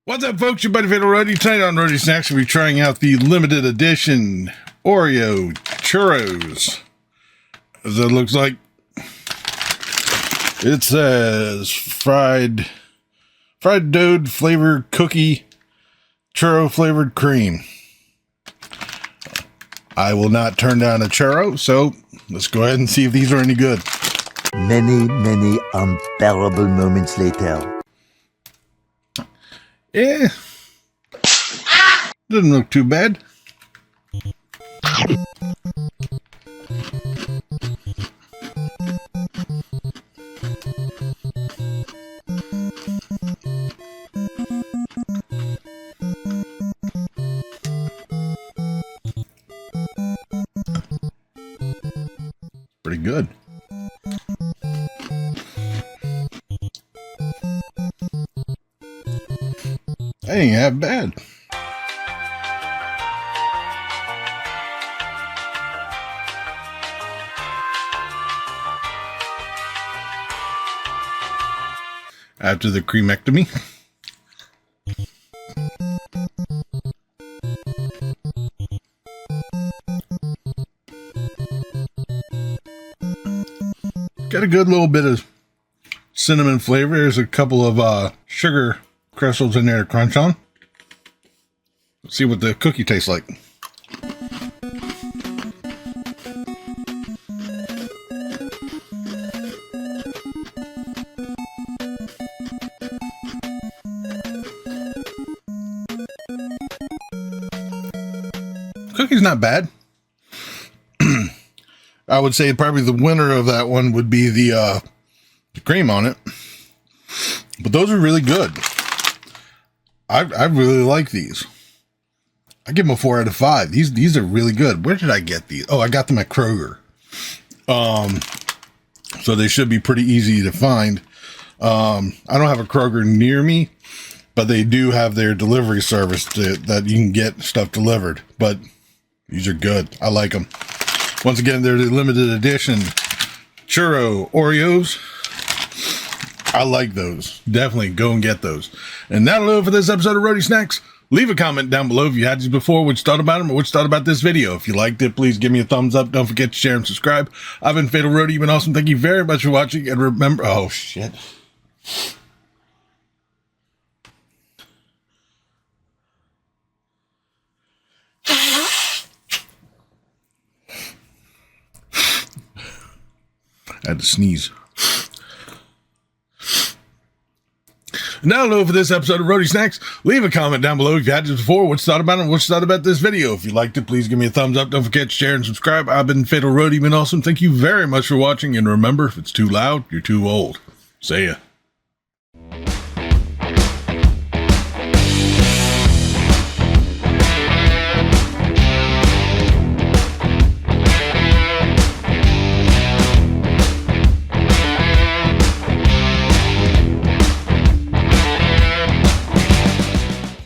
What's up, folks? Your buddy Fatalroadie. Tonight on Roadie Snacks, we'll be trying out the limited edition Oreo Churros. As it looks like, it says fried dough flavored cookie, churro flavored cream. I will not turn down a churro, so let's go ahead and see if these are any good. Many unbearable moments later. Yeah, doesn't look too bad. Pretty good. That ain't half bad. After the creamectomy. Got a good little bit of cinnamon flavor. There's a couple of sugar crystals in there to crunch on. Let's see what the cookie tastes like. Cookie's not bad. I would say probably the winner of that one would be the cream on it. But those are really good. I really like these. I give them a 4 out of 5. These are really good. Where did I get these? Oh, I got them at Kroger. So they should be pretty easy to find. I don't have a Kroger near me, but they do have their delivery service that you can get stuff delivered. But these are good. I like them. Once again, they're the limited edition Churro Oreos. I like those. Definitely go and get those. And that'll do it for this episode of Roadie Snacks. Leave a comment down below if you had these before, what you thought about them, or what you thought about this video. If you liked it, please give me a thumbs up. Don't forget to share and subscribe. I've been Fatalroadie. You've been awesome. Thank you very much for watching. And remember, oh shit. I had to sneeze. And that'll do it for this episode of Roadie Snacks. Leave a comment down below if you had this before, what you thought about it, and what you thought about this video. If you liked it, please give me a thumbs up. Don't forget to share and subscribe. I've been Fatalroadie. You've been awesome. Thank you very much for watching. And remember, if it's too loud, you're too old. See ya.